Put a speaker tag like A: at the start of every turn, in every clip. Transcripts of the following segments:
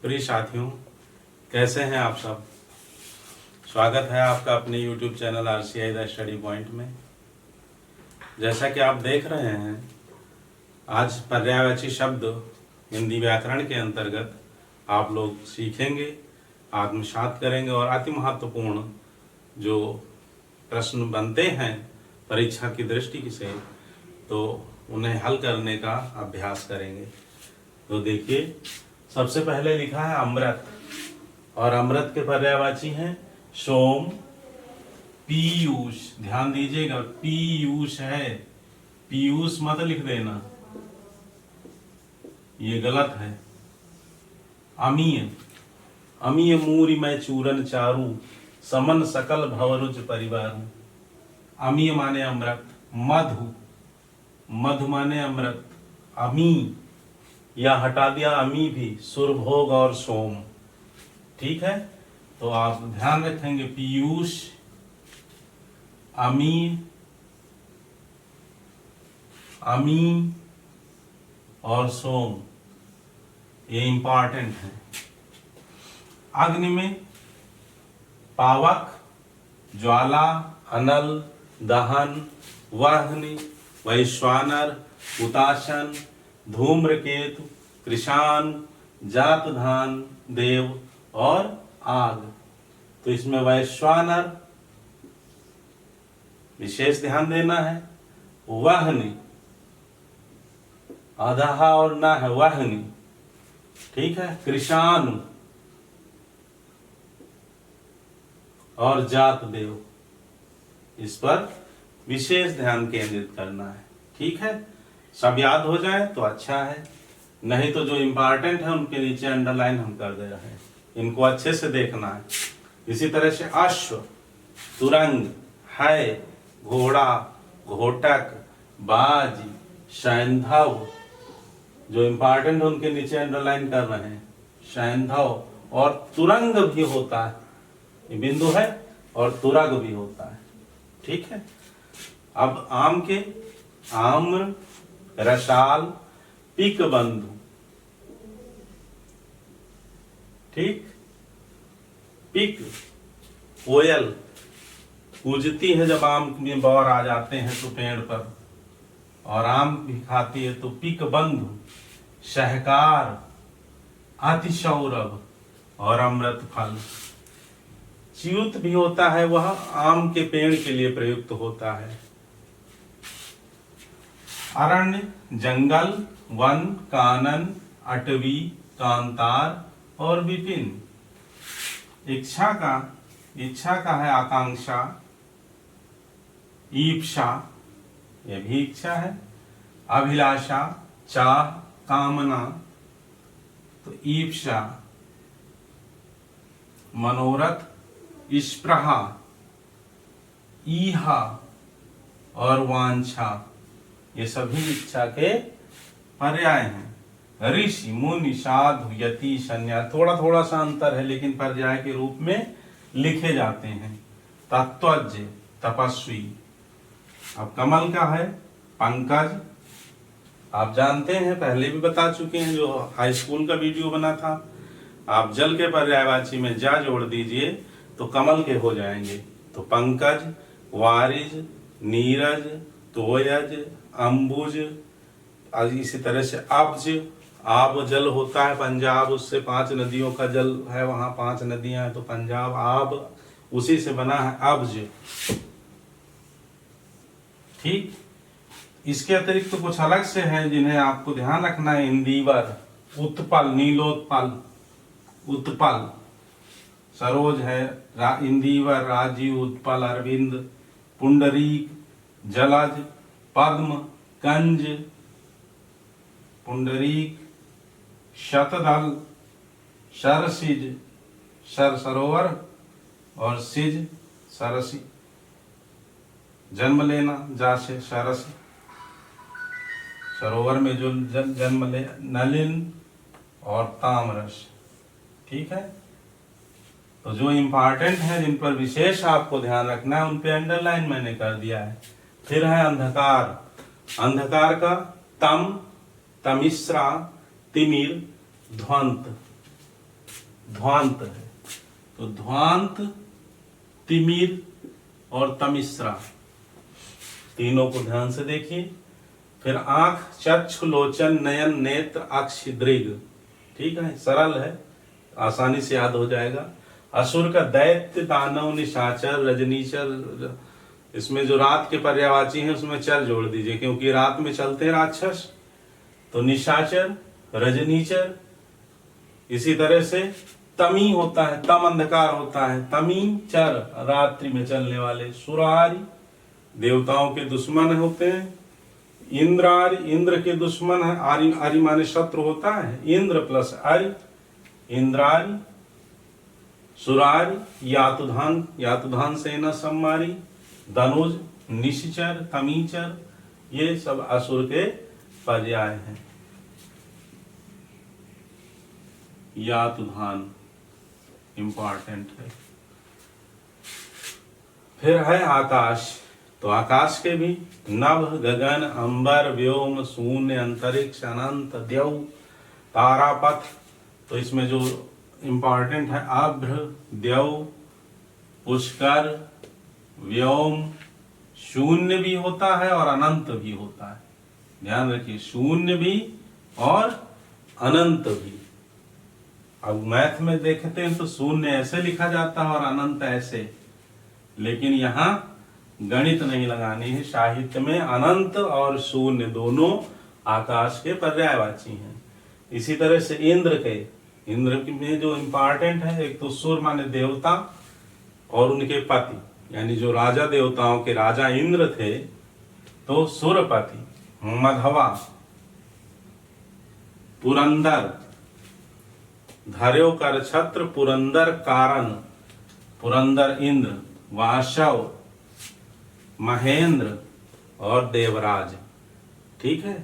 A: प्रिय साथियों, कैसे हैं आप सब। स्वागत है आपका अपने YouTube channel RCI the study point में। जैसा कि आप देख रहे हैं, आज पर्यायवाची शब्द हिंदी व्याकरण के अंतर्गत आप लोग सीखेंगे, आत्मसात करेंगे और अति महत्वपूर्ण जो प्रश्न बनते हैं परीक्षा की दृष्टि से, तो उन्हें हल करने का अभ्यास करेंगे। तो देखिए, सबसे पहले लिखा है अमृत, और अमृत के पर्यायवाची हैं सोम, पीयूष। ध्यान दीजिएगा, पीयूष है, पीयूष मत लिख देना, ये गलत है। अमीय, अमीय मूरी मैं चूरन चारू, समन सकल भवरुच परिवारू। अमीय माने अमृत, मधु, मधु माने अमृत। अमी या हटा दिया अमी भी, सुरभोग और सोम। ठीक है, तो आप ध्यान रखेंगे पीयूष, अमी, अमी और सोम, ये इंपॉर्टेंट है। अग्नि में पावक, ज्वाला, अनल, दहन, वाहनी, वैश्वानर, हुताशन, धूम्रकेतु, कृषाण, जातधान, देव और आग। तो इसमें वैश्वानर विशेष ध्यान देना है। वाहनी, अधहा और ना है, वाहनी। ठीक है, कृषाण और जात देव, इस पर विशेष ध्यान केंद्रित करना है। ठीक है, सब याद हो जाए तो अच्छा है, नहीं तो जो इम्पोर्टेंट है उनके नीचे अंडरलाइन हम कर दे रहे हैं, इनको अच्छे से देखना है। इसी तरह से अश्व, तुरंग, है, घोड़ा, घोटक, बाज, सैंधव, जो इम्पोर्टेंट है उनके नीचे अंडरलाइन कर रहे हैं। सैंधव और तुरंग भी होता है, ये बिंदु है, और तुरग भी होता है। ठीक है, अब आम के आम्र, रसाल, पिक बंधु। ठीक, पिक, कोयल पूजती है जब आम में बौर आ जाते हैं तो पेड़ पर, और आम भी खाती है। तो पिक बंधु, सहकार, अतिशौरभ और अमृत फल। च्युत भी होता है, वह आम के पेड़ के लिए प्रयुक्त होता है। अरण्य, जंगल, वन, कानन, अटवी, कांतार और विपिन। इच्छा का है आकांक्षा, ईप्सा, यह भी इच्छा है। अभिलाषा, चाह, कामना, तो ईप्सा। मनोरथ, स्पृहा, ईहा और वांछा, ये सभी इच्छा के पर्याय हैं। ऋषि, मुनि, साधु, यति, सन्यासी, थोड़ा थोड़ा सा अंतर है लेकिन पर्याय के रूप में लिखे जाते हैं। तत्वज्ञ, तपस्वी। अब कमल का है पंकज, आप जानते हैं, पहले भी बता चुके हैं, जो हाई स्कूल का वीडियो बना था। आप जल के पर्यायवाची में जा जोड़ दीजिए तो कमल के हो जाएंगे। तो पंकज, वारिज, नीरज, तोयज, अंबुज, इसी तरह से अब्ज। आब जल होता है पंजाब, उससे 5 नदियों का जल है, वहां 5 नदियां हैं, तो पंजाब आब उसी से बना है अब्ज। ठीक, इसके अतिरिक्त तो कुछ अलग से हैं जिन्हें आपको ध्यान रखना है। इंदीवर, उत्पल, नीलोत्पल, उत्पल, सरोज है, इंदीवर, राजीव, उत्पल, अरविंद, पुंडरीक, जलज, पद्म, कंज, पुंडरीक, शतदल, सरसिज, सर सरोवर, और सिज, सरसी, जन्म लेना, जा से सरस, सरोवर में जो जन्म ले, नलिन और तामरस। ठीक है, तो जो इम्पोर्टेंट है, जिन पर विशेष आपको ध्यान रखना है, उन पे अंडरलाइन मैंने कर दिया है। फिर है अंधकार, अंधकार का तम, तमिश्रा, तिमिर, ध्वंत। ध्वांत है। तो ध्वांत, तिमिर और तमिश्रा, तीनों को ध्यान से देखिए। फिर आंख, चक्षु, लोचन, नयन, नेत्र, अक्ष, दृग। ठीक है, सरल है, आसानी से याद हो जाएगा। असुर का दैत्य, दानव, निशाचर, रजनीचर, इसमें जो रात के पर्यायवाची हैं उसमें चर जोड़ दीजिए, क्योंकि रात में चलते हैं राक्षस। तो निशाचर, रजनीचर, इसी तरह से तमी होता है, तम अंधकार होता है, तमी चर, रात्रि में चलने वाले। सुरारी, देवताओं के दुश्मन होते हैं। इंद्रारी, इंद्र के दुश्मन है। आरी, आरी माने शत्रु होता है, इंद्र प्लस आरी, इंद्रारी। सुरारी, यातुधान, यातुधान सेना सम्मारी। धनुज, निश्चर, तमीचर, ये सब असुर के पर्याय हैं। यातुधान इंपॉर्टेंट है। फिर है आकाश। तो आकाश के भी नभ, गगन, अंबर, व्योम, शून्य, अंतरिक्ष, अनंत, द्यौ, तारापथ। तो इसमें जो इंपॉर्टेंट है अभ्र, द्यौ, पुष्कर, व्योम, शून्य भी होता है और अनंत भी होता है। ध्यान रखिए, शून्य भी और अनंत भी। अब मैथ में देखते हैं तो शून्य ऐसे लिखा जाता है और अनंत ऐसे, लेकिन यहाँ गणित नहीं लगानी है। साहित्य में अनंत और शून्य दोनों आकाश के पर्यायवाची हैं। इसी तरह से इंद्र के, इंद्र में जो इंपॉर्टेंट है, एक तो सुर माने देवता और उनके पति, यानी जो राजा देवताओं के राजा इंद्र थे, तो सुरपति, मघवा, पुरंदर, धर्यो कर छत्र, पुरंदर कारण, पुरंदर इंद्र, वाशव, महेंद्र और देवराज। ठीक है,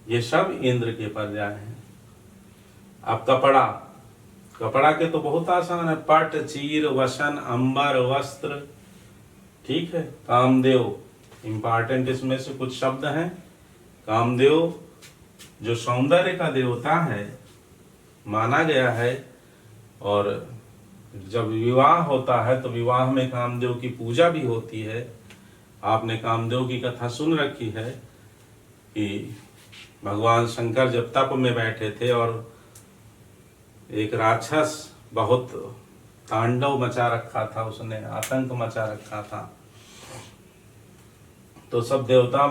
A: ये सब इंद्र के पर्याय हैं। अब कपड़ा, कपड़ा के तो बहुत आसान है, पट, चीर, वसन, अंबर, वस्त्र। ठीक है, कामदेव इंपॉर्टेंट, इसमें से कुछ शब्द हैं। कामदेव जो सौंदर्य का देवता है माना गया है, और जब विवाह होता है तो विवाह में कामदेव की पूजा भी होती है। आपने कामदेव की कथा सुन रखी है कि भगवान शंकर जब तप में बैठे थे और एक राक्षस बहुत तांडव मचा रखा था, उसने आतंक मचा रखा था, तो सब देवता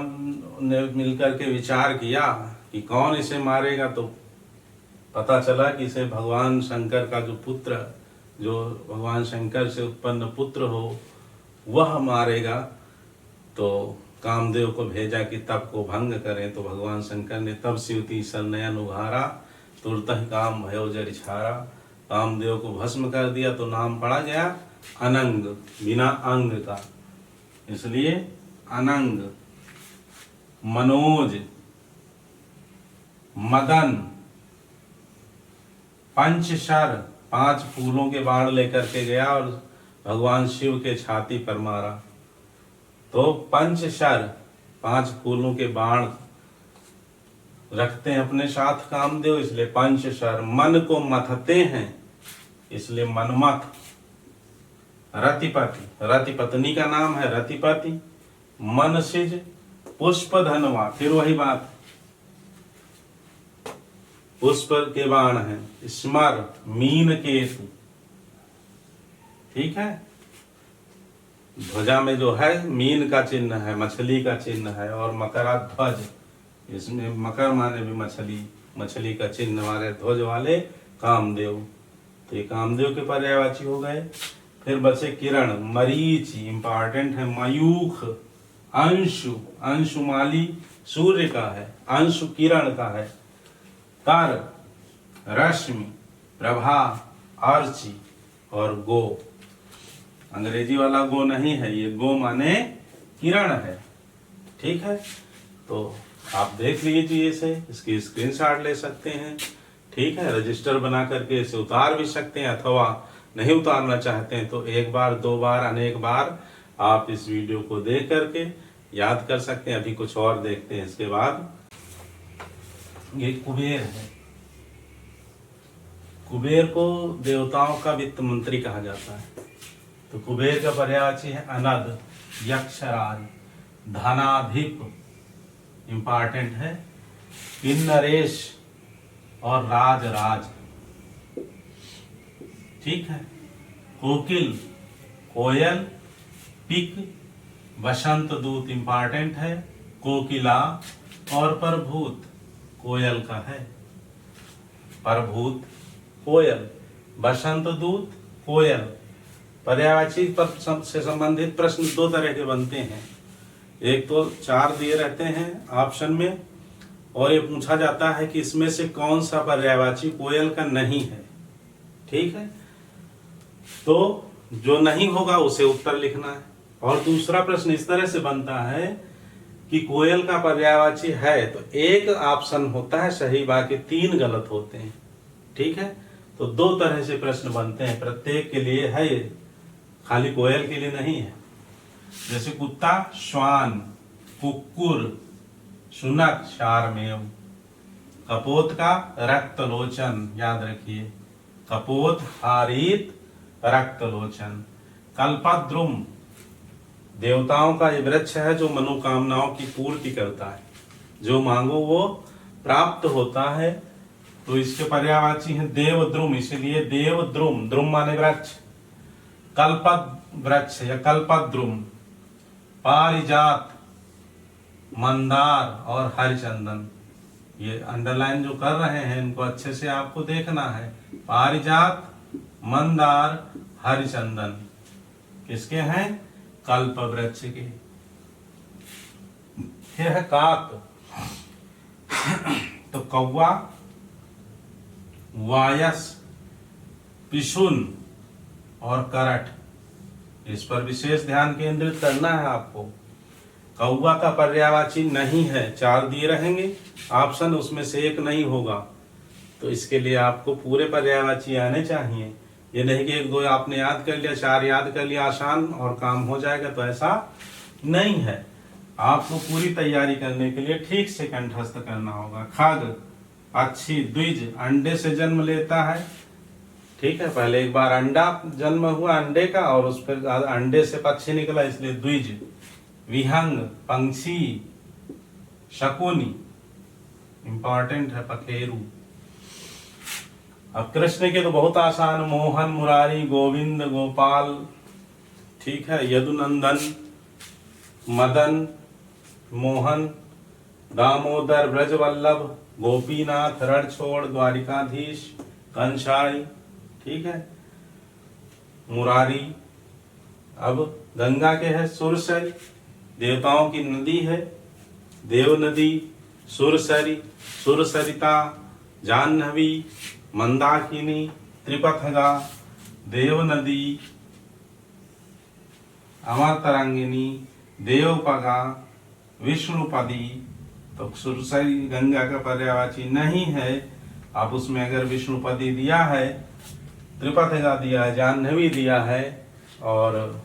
A: ने मिलकर के विचार किया कि कौन इसे मारेगा। तो पता चला कि इसे भगवान शंकर का जो पुत्र, जो भगवान शंकर से उत्पन्न पुत्र हो, वह मारेगा। तो कामदेव को भेजा कि तप को भंग करें। तो भगवान शंकर ने तब शिवती नयन उघारा, तुरत ही काम भयो जरि छारा। कामदेव को भस्म कर दिया, तो नाम पड़ा गया अनंग, बिना अंग का, इसलिए अनंग। मनोज, मदन, पंचशर, 5 फूलों के बाण लेकर के गया और भगवान शिव के छाती पर मारा। तो पंचशर, 5 फूलों के बाण रखते हैं अपने साथ कामदेव, इसलिए पंचशर। मन को मथते हैं, इसलिए मनमथ। रतिपति, रति पत्नी का नाम है रतिपति। मनसिज, पुष्प धनवा, फिर वही बात, पुष्प के बाण है। स्मर, मीन केतु। ठीक है, ध्वजा में जो है मीन का चिन्ह है, मछली का चिन्ह है। और मकराध्वज, इसमें मकर माने भी मछली, मछली का चिन्ह वाले ध्वज वाले कामदेव। तो ये कामदेव के पर्यायवाची हो गए। फिर बचे किरण, मरीचि इंपॉर्टेंट है। मयूख, अंशु, अंशुमाली सूर्य का है, अंशु किरण का है। तर, रश्मि, प्रभा, अर्ची और गो। अंग्रेजी वाला गो नहीं है, ये गो माने किरण है। ठीक है, तो आप देख लीजिए इसे, इसकी स्क्रीनशॉट ले सकते हैं। ठीक है, रजिस्टर बना करके इसे उतार भी सकते हैं, अथवा नहीं उतारना चाहते हैं तो 1 बार 2 बार अनेक बार आप इस वीडियो को देख करके याद कर सकते हैं। अभी कुछ और देखते हैं इसके बाद। ये कुबेर है। कुबेर को देवताओं का वित्त मंत्री कहा जाता है। तो कुबेर का पर्यायवाची है अनद, यक्षराज, धनाधिप, इंपॉर्टेंट है, किन्नरेश और राज। ठीक है। कोकिल, कोयल, पिक, बसंत दूत इंपॉर्टेंट है, कोकिला, और प्रभूत कोयल का है, प्रभूत कोयल, बसंत दूत कोयल। पर्यायवाची पद से संबंधित प्रश्न दो तरह के बनते हैं, एक तो 4 दिए रहते हैं ऑप्शन में, और ये पूछा जाता है कि इसमें से कौन सा पर्यायवाची कोयल का नहीं है। ठीक है, तो जो नहीं होगा उसे उत्तर लिखना है। और दूसरा प्रश्न इस तरह से बनता है कि कोयल का पर्यायवाची है तो एक ऑप्शन होता है सही, बाकी 3 गलत होते हैं। ठीक है, तो 2 तरह से प्रश्न बनते हैं, प्रत्येक के लिए है ये, खाली कोयल के लिए नहीं है। जैसे कुत्ता श्वान, कुक्कुर, शुनक शारमेव, कपोत का रक्तलोचन, याद रखिए, कपोत हारित रक्तलोचन। कल्पद्रुम देवताओं का ये वृक्ष है जो मनोकामनाओं की पूर्ति करता है, जो मांगो वो प्राप्त होता है। तो इसके पर्यायवाची है देवद्रुम, इसलिए देवद्रुम, द्रुम माने वृक्ष, कल्पद वृक्ष या कल्पद्रुम, पारिजात, मंदार और हरिचंदन। ये अंडरलाइन जो कर रहे हैं इनको अच्छे से आपको देखना है। पारिजात, मंदार, हरिचंदन किसके हैं? कल्प वृक्ष के। फिर है काक, तो कौवा, वायस, पिशुन और करट, इस पर विशेष ध्यान केंद्रित करना है आपको। कौवा का पर्यायवाची नहीं है, 4 दिए रहेंगे ऑप्शन, उसमें से एक नहीं होगा, तो इसके लिए आपको पूरे पर्यायवाची आने चाहिए। ये नहीं कि 1-2 आपने याद कर लिया, 4 याद कर लिया आसान और काम हो जाएगा, तो ऐसा नहीं है। आपको पूरी तैयारी करने के लिए ठीक से कंठस्थ करना होगा। खग, पक्षी, द्विज, अंडे से जन्म लेता है। ठीक है, पहले एक बार अंडा जन्म हुआ अंडे का, और उस पर अंडे से पक्षी निकला, इसलिए द्विज। विहंग, पंछी, शकुनी, इंपॉर्टेंट है, पखेरु। अब कृष्ण के तो बहुत आसान, मोहन, मुरारी, गोविंद, गोपाल। ठीक है, यदुनंदन, मदन, मोहन, दामोदर, ब्रजवल्लभ, गोपीनाथ, रणछोड़, द्वारिकाधीश, कंसाई। ठीक है, मुरारी। अब गंगा के है सुरसरी, देवताओं की नदी है, देव नदी, सुरसरी, सुरसरिता, जाह्नवी, मंदाकिनी, त्रिपथगा, देव नदी, अमरतरंगिनी, देवपगा, विष्णुपदी। तो सुरसरी गंगा का पर्यायवाची नहीं है। अब उसमें अगर विष्णुपदी दिया है, त्रिपथगा दिया है, जाह्नवी दिया है और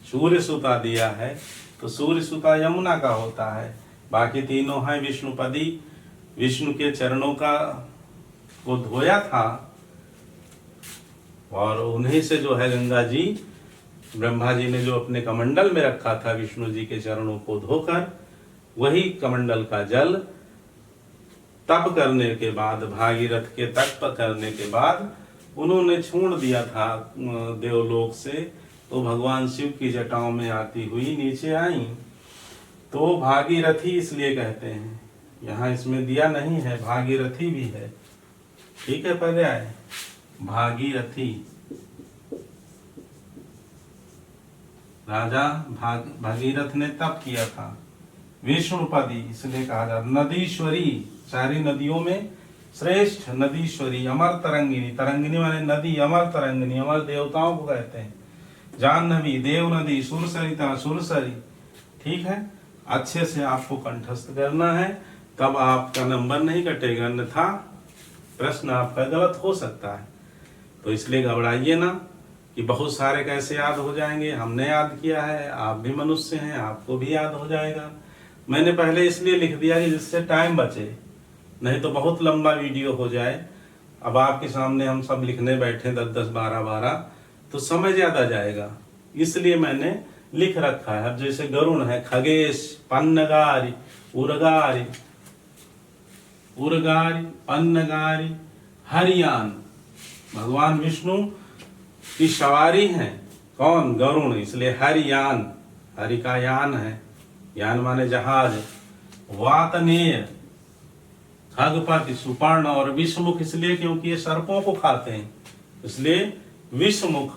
A: सूर्यसुता दिया है, तो सूर्यसुता यमुना का होता है। बाकी तीनों हैं विष्णुपदी। विष्णु के चरणों का को धोया था और उन्हीं से जो है गंगा जी, ब्रह्मा जी ने जो अपने कमंडल में रखा था विष्णु जी के चरणों को धोकर, वही कमंडल का जल तप करने के बाद, भागीरथ के तप करने के बाद उन्होंने छोड़ दिया था देवलोक से, तो भगवान शिव की जटाओं में आती हुई नीचे आई। तो भागीरथी इसलिए कहते हैं, यहाँ इसमें दिया नहीं है, भागीरथी भी है। ठीक है, पर्याय भागीरथी। राजा भागीरथ ने तप किया था। विष्णुपदी इसलिए कहा जाता, नदीश्वरी, सारी नदियों में श्रेष्ठ नदीश्वरी, अमर तरंगिनी, तरंगिनी माने नदी, अमर तरंगिनी, अमर देवताओं को कहते हैं। जाह्नवी, देव नदी, सुरसरिता, सुरसरी। ठीक है, अच्छे से आपको कंठस्थ करना है, तब आपका नंबर नहीं कटेगा, अन्यथा प्रश्न आपका गलत हो सकता है। तो इसलिए घबराइए ना कि बहुत सारे कैसे याद हो जाएंगे। हमने याद किया है, आप भी मनुष्य हैं, आपको भी याद हो जाएगा। मैंने पहले इसलिए लिख दिया कि जिससे टाइम बचे, नहीं तो बहुत लंबा वीडियो हो जाए अब आपके सामने हम सब लिखने बैठे 10-10, 12-12 तो समय ज्यादा जाएगा, इसलिए मैंने लिख रखा है। अब जैसे गरुण है, खगेश, पन्नगारी, उर्गारी, उर्गारी, पन्नगारी, हरियान। भगवान विष्णु की सवारी है कौन? गरुण, इसलिए हरियान, हरि का यान है, यान माने जहाज। वातनेय, खगपति, सुपर्ण और विषमुख, इसलिए क्योंकि ये सर्पों को खाते हैं, इसलिए विषमुख,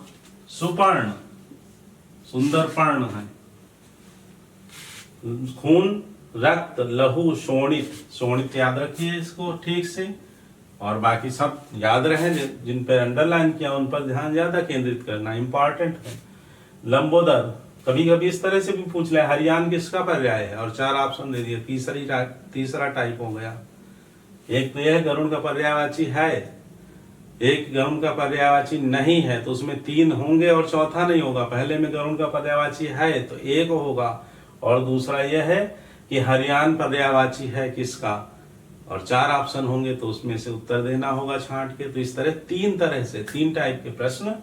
A: सुपर्ण, सुंदर पर्ण है। खून, रक्त, लहू, शोणित, शोणित याद रखिए इसको ठीक से, और बाकी सब याद रहे, जिन पर अंडरलाइन किया उन पर ध्यान ज्यादा केंद्रित करना इंपॉर्टेंट है। लंबोदर, कभी कभी इस तरह से भी पूछ लिया, हरियान किसका पर्याय है, और 4 ऑप्शन दे दिए, तीसरा टाइप हो गया। एक तो यह गरुण का पर्यायवाची है, एक गरुण का पर्यायवाची नहीं है, तो उसमें 3 होंगे और चौथा नहीं होगा। पहले में गरुण का पर्यायवाची है तो 1 होगा, और दूसरा यह है कि हरियान पर्यायवाची है किसका, और 4 ऑप्शन होंगे तो उसमें से उत्तर देना होगा छांट के। तो इस तरह 3 टाइप के प्रश्न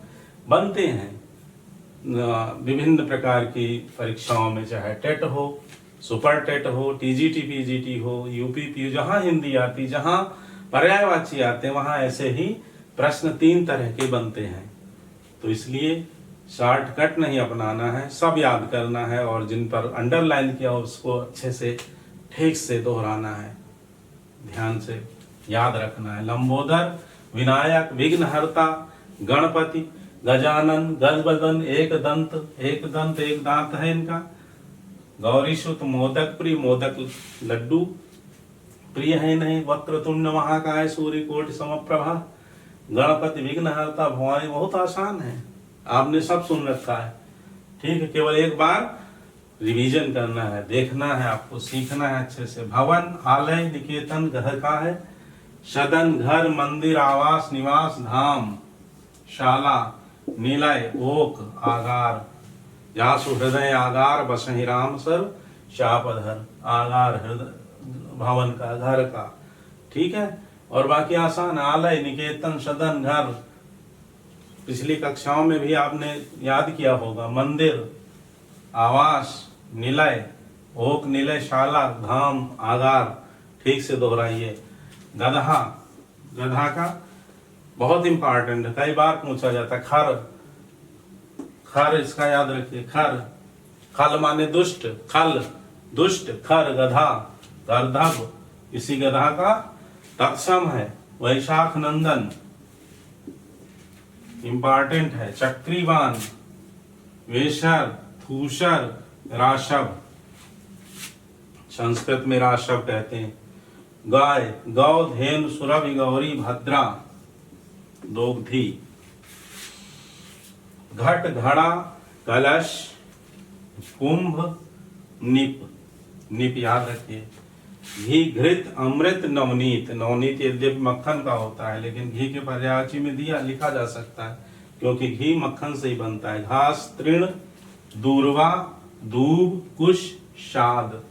A: बनते हैं विभिन्न प्रकार की परीक्षाओं में, चाहे टेट हो, सुपर टेट हो, टीजीटी पीजीटी हो, यूपी, जहां हिंदी आती, जहां पर्यायवाची आते हैं, वहां ऐसे ही प्रश्न 3 तरह के बनते हैं। तो इसलिए शॉर्टकट नहीं अपनाना है, सब याद करना है, और जिन पर अंडरलाइन किया उसको अच्छे से ठीक से दोहराना है, ध्यान से याद रखना है। लंबोदर, विनायक, विघ्नहर्ता, गणपति, गजानन, गजबदन, एक दांत है इनका। गौरीसुत, मोदक प्रिय, मोदक लड्डू प्रिय है नहीं। वक्रतुंड महाकाय, सूर्यकोटि समप्रभा। गणपति, विघ्नहर्ता, भवानी, बहुत आसान है, आपने सब सुन रखा है, ठीक है। केवल एक बार रिवीजन करना है, देखना है, आपको सीखना है अच्छे से। भवन, आलय, निकेतन घर का है। सदन, घर, मंदिर, आवास, निवास, धाम, शाला, निलय, ओक, आगार। जासु हृदय आगार, बसहि राम सर शापधर। आगार हृदय भवन का, घर का, ठीक है। और बाकी आसान, आलय, निकेतन, सदन, घर, पिछली कक्षाओं में भी आपने याद किया होगा। मंदिर, आवास, निलय, ओक, निलय, शाला, धाम, आगार, ठीक से दोहराइए। गधा, गधा का बहुत इंपॉर्टेंट है, कई बार पूछा जाता है। खर, खर इसका याद रखिए, खर, खल माने दुष्ट, खल दुष्ट, खर गधा, गर्धव, इसी गधा का तत्सम है। वैशाख नंदन इंपॉर्टेंट है। चक्रीवान, वेशर, थूषर, राशव, संस्कृत में राशव कहते हैं। गाय, गौ, धेनु, सुरभि, गौरी, भद्रा, दोग्धी। घट, घड़ा, कलश, कुंभ, निप, निप याद रखिए। घी, घृत, अमृत, नवनीत, नवनीत यद्यपि मक्खन का होता है, लेकिन घी के पर्यायवाची में दिया लिखा जा सकता है, क्योंकि घी मक्खन से ही बनता है। घास, तृण, दूर्वा, दूब, कुश, शाद,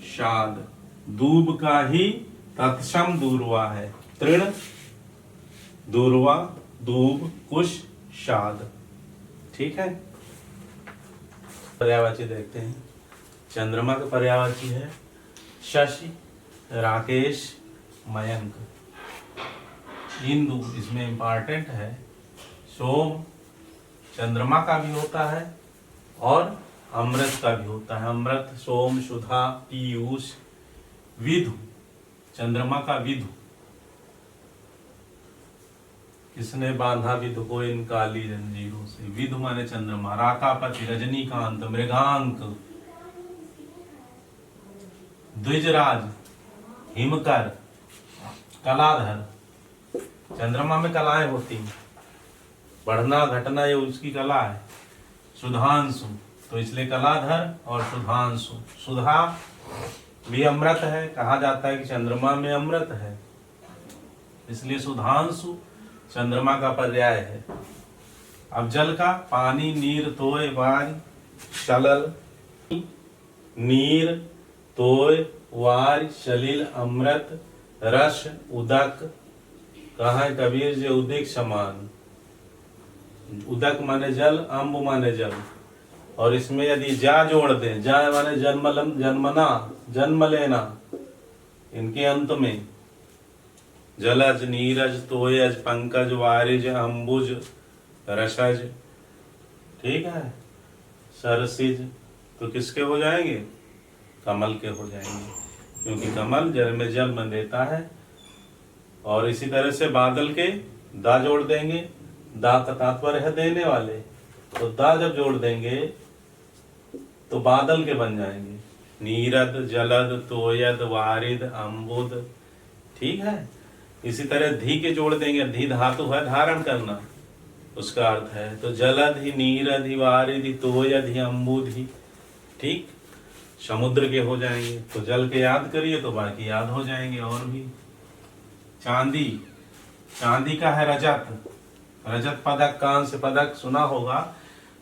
A: शाद, दूब का ही तत्सम दूर्वा है। तृण, दूर्वा, दूब, कुश, शाद, ठीक है। पर्यायवाची देखते हैं। चंद्रमा का पर्यायवाची है शशि, राकेश, मयंक। इंदु इसमें इंपॉर्टेंट है। सोम चंद्रमा का भी होता है और अमृत का भी होता है। अमृत, सोम, सुधा, पीयूष। विधु चंद्रमा का विधु, किसने बांधा विधु को इन काली जंजीरों से। विधु माने चंद्रमा। राकापति, रजनीकांत, मृगांक, द्विजराज, हिमकर, कलाधर। चंद्रमा में कलाएं होती हैं, बढ़ना घटना ये उसकी कला है। सुधांशु तो इसलिए कलाधर और सुधांशु। सुधा भी अमृत है, कहा जाता है कि चंद्रमा में अमृत है, इसलिए सुधांशु चंद्रमा का पर्याय है। अब जल का पानी, नीर, तोय, वार, शलल। नीर, तोय, वार, सलिल, अमृत, रस, उदक, कहा है कबीर जी उदिक समान। उदक माने जल, अम्ब माने जल, और इसमें यदि जा जोड़ दें, जा माने जन्मना, जन्म लेना, इनके अंत में जलज, नीरज, तोयज, पंकज, वारिज, अंबुज, रसज, ठीक है, सरसिज, तो किसके हो जाएंगे? कमल के हो जाएंगे, क्योंकि कमल जल में जन्म देता है। और इसी तरह से बादल के दा जोड़ देंगे, दा का तात्पर्य है देने वाले, तो दा जब जोड़ देंगे तो बादल के बन जाएंगे, नीरद, जलद, तोयद, वारिद, अम्बुद, ठीक है। इसी तरह धी के जोड़ देंगे, धी धातु है धारण करना, उसका अर्थ है, तो जलद ही, नीरद ही, वारिद ही, तोयद ही, अम्बुद ही, ठीक, समुद्र के हो जाएंगे। तो जल के याद करिए तो बाकी याद हो जाएंगे। और भी चांदी, चांदी का है रजत, रजत पदक, कांस्य से पदक सुना होगा,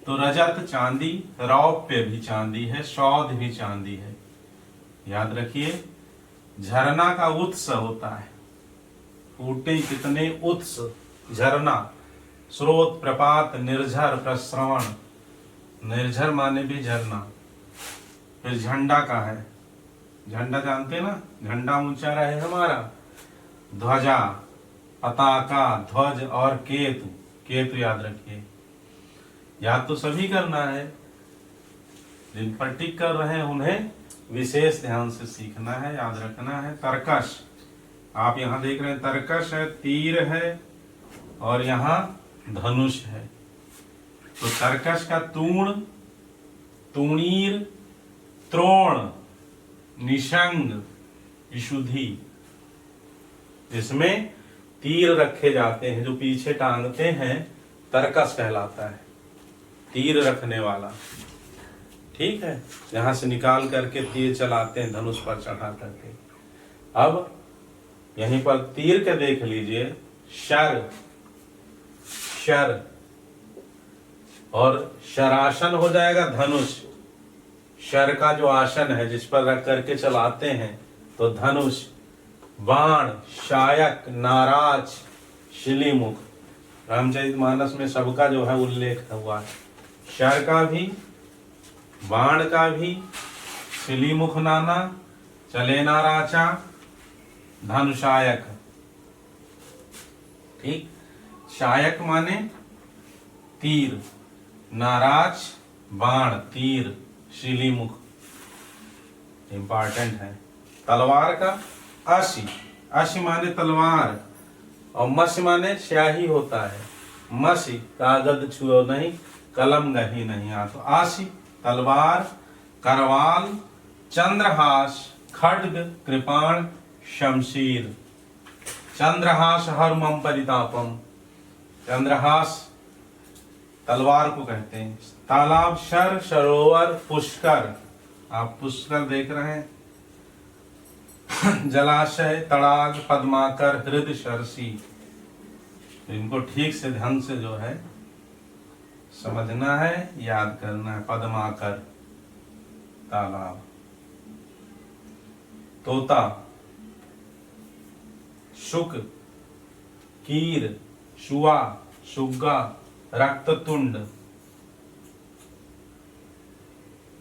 A: तो रजत चांदी, रौप्य भी चांदी है, शौध भी चांदी है, याद रखिए। झरना का उत्स होता है, फूटे कितने उत्स, झरना, स्रोत, प्रपात, निर्झर, प्रस्रवण, निर्झर माने भी झरना। फिर झंडा का है, झंडा जानते ना, झंडा ऊंचा रहे हमारा, ध्वजा, पताका, ध्वज और केतु, केतु याद रखिए। याद तो सभी करना है, जिन पर टिक कर रहे हैं उन्हें विशेष ध्यान से सीखना है, याद रखना है। तरकश, आप यहाँ देख रहे हैं तरकश है, तीर है, और यहाँ धनुष है। तो तरकश का तूण, तूणीर, त्रोण, निशंग, विशुद्धि, इसमें तीर रखे जाते हैं, जो पीछे टांगते हैं, तरकश कहलाता है, तीर रखने वाला, ठीक है, यहां से निकाल करके तीर चलाते हैं धनुष पर चढ़ा करके। अब यहीं पर तीर के देख लीजिए, शर, शर, और शरासन हो जाएगा धनुष, शर का जो आसन है जिस पर रख करके चलाते हैं, तो धनुष, बाण, शायक, नाराज, शिलीमुख, रामचरितमानस में सबका जो है उल्लेख हुआ है, शर का भी, बाण का भी, शिलीमुख नाना, चलेना राचा, धनुषायक, ठीक, शायक माने तीर, नाराज बाण, तीर, शिलीमुख इंपॉर्टेंट है। तलवार का अशी, अशी माने तलवार, और मसी माने स्याही होता है, मसी कागज छुओ नहीं, कलम गही नहीं आ, तो आशी तलवार, करवाल, चंद्रहास, खड्ग, कृपाण, शमशीर। चंद्रहास हरमम परितापम, चंद्रहास तलवार को कहते हैं। तालाब, शर, सरोवर, पुष्कर, आप पुष्कर देख रहे हैं, जलाशय, तड़ाग, पद्माकर, हृदय, शर्षी, इनको ठीक से ढंग से जो है समझना है, याद करना है। पद्माकर तालाब, तोता, शुक, कीर, शुआ, सुग्गा, रक्ततुंड,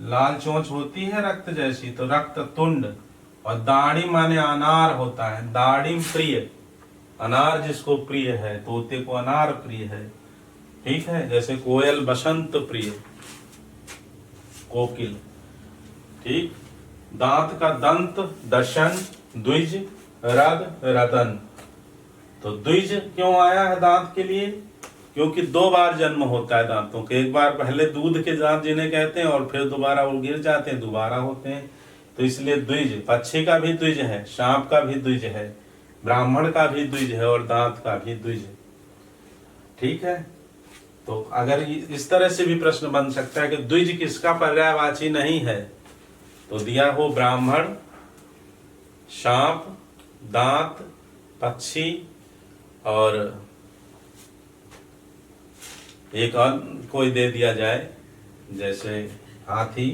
A: लाल चोंच होती है रक्त जैसी, तो रक्ततुंड। और दाढ़ी माने अनार होता है, दाढ़ी प्रिय, अनार जिसको प्रिय है, तोते को अनार प्रिय है, ठीक है, जैसे कोयल बसंत प्रिय, कोकिल, ठीक। दांत का दंत, दशन, द्विज, रद, रदन। तो द्विज क्यों आया है दांत के लिए? क्योंकि 2 बार जन्म होता है दांतों के, एक बार पहले दूध के दांत जिन्हें कहते हैं, और फिर दोबारा वो गिर जाते हैं, दोबारा होते हैं, तो इसलिए द्विज। पक्षी का भी द्विज है, सांप का भी द्विज है, ब्राह्मण का भी द्विज है, और दांत का भी द्विज, ठीक है। तो अगर इस तरह से भी प्रश्न बन सकता है कि द्विज किसका पर्यायवाची नहीं है, तो दिया हो ब्राह्मण, सांप, दांत, पक्षी, और एक और कोई दे दिया जाए जैसे हाथी,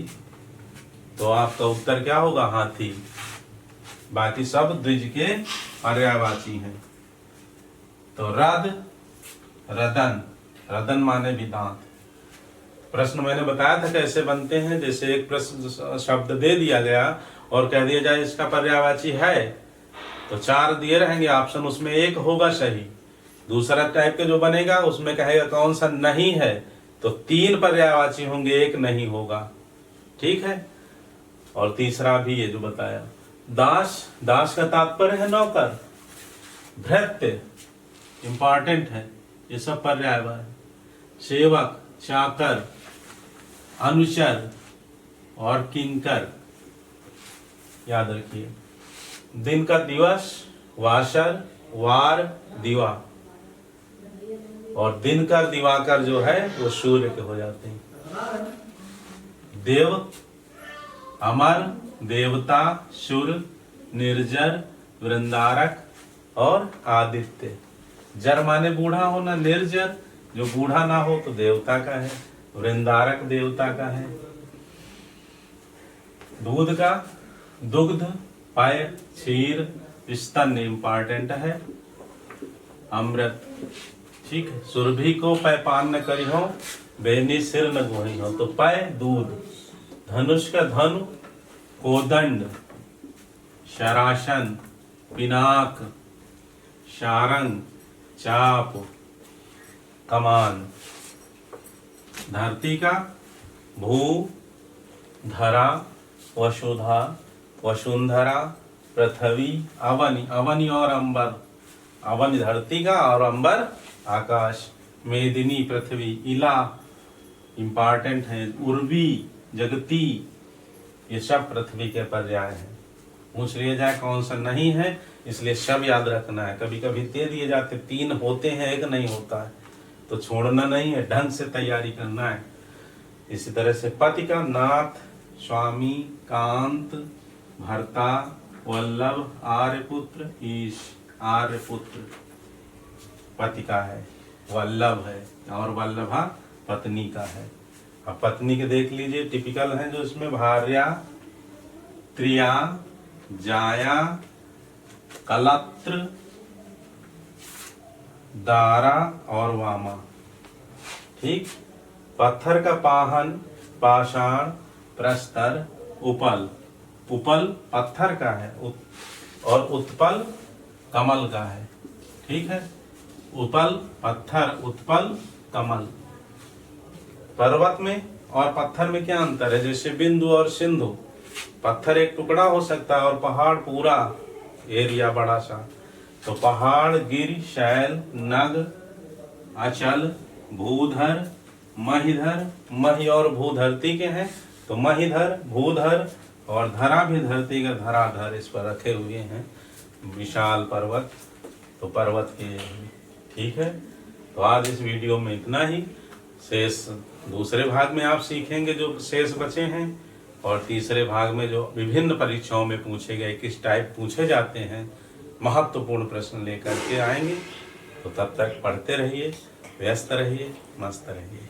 A: तो आपका उत्तर क्या होगा? हाथी। बाकी सब द्विज के पर्यायवाची हैं। तो रद, रदन, रदन माने भी दांत। प्रश्न मैंने बताया था कैसे बनते हैं। जैसे एक प्रश्न शब्द दे दिया गया और कह दिया जाए इसका पर्यायवाची है, तो 4 दिए रहेंगे ऑप्शन, उसमें एक होगा सही। दूसरा टाइप के जो बनेगा उसमें कहेगा कौन सा नहीं है, तो 3 पर्यायवाची होंगे, एक नहीं होगा। ठीक है। और तीसरा भी ये जो बताया, दास, दास का तात्पर्य है नौकर। भृत्य इंपॉर्टेंट है, ये सब पर्यायवाची। सेवक, चाकर, अनुचर और किंकर, याद रखिए। दिन का दिवस, वासर, वार, दिवा। और दिन का दिवाकर जो है वो सूर्य के हो जाते हैं। देव, अमर, देवता, सुर, निर्जर, वृंदारक और आदित्य। जर माने बूढ़ा होना, निर्जर जो बूढ़ा ना हो तो देवता का है, वृंदारक देवता का है। दूध का दुग्ध, पाय, क्षीर, स्तन इंपॉर्टेंट है। अमृत, ठीक है। सुरभि को पय पान न करी हो, बेनी सिर न गोही हो, तो पय दूध। धनुष का धनु, कोदंड, शरासन, पिनाक, शारंग, चाप, कमान। धरती का भू, धरा, वसुधा, वसुंधरा, पृथ्वी, अवनि, अवनि और अंबर। अवनि धरती का और अंबर आकाश। मेदिनी पृथ्वी, इला इंपॉर्टेंट है। उर्वी, जगती, ये सब पृथ्वी के पर्याय हैं। पूछ लिया जाए कौन सा नहीं है, इसलिए सब याद रखना है। कभी कभी दे दिए जाते 3 होते हैं, 1 नहीं होता है, तो छोड़ना नहीं है, ढंग से तैयारी करना है। इसी तरह से पति का नाथ, स्वामी, कांत, भर्ता, वल्लभ, आर्यपुत्र, ईश। आर्यपुत्र पति का है, वल्लभ है, और वल्लभा पत्नी का है। अब पत्नी के देख लीजिए, टिपिकल है जो इसमें भार्या, त्रिया, जाया, कलत्र, दारा और वामा। ठीक। पत्थर का पाहन, पाषाण, प्रस्तर, उपल। उपल पत्थर का है और उत्पल कमल का है। ठीक है। उपल पत्थर, उत्पल कमल। पर्वत में और पत्थर में क्या अंतर है? जैसे बिंदु और सिंधु, पत्थर एक टुकड़ा हो सकता है और पहाड़ पूरा एरिया बड़ा सा। तो पहाड़, गिर, शैल, नग, अचल, भूधर, महिधर। मही और भू धरती के हैं, तो महिधर, भूधर, और धरा भी धरती का धराधर इस पर रखे हुए हैं। विशाल पर्वत, तो पर्वत के। ठीक है। तो आज इस वीडियो में इतना ही। शेष दूसरे भाग में आप सीखेंगे जो शेष बचे हैं, और तीसरे भाग में जो विभिन्न परीक्षाओं में पूछे गए किस टाइप पूछे जाते हैं, महत्वपूर्ण प्रश्न लेकर के आएंगे। तो तब तक पढ़ते रहिए, व्यस्त रहिए, मस्त रहिए।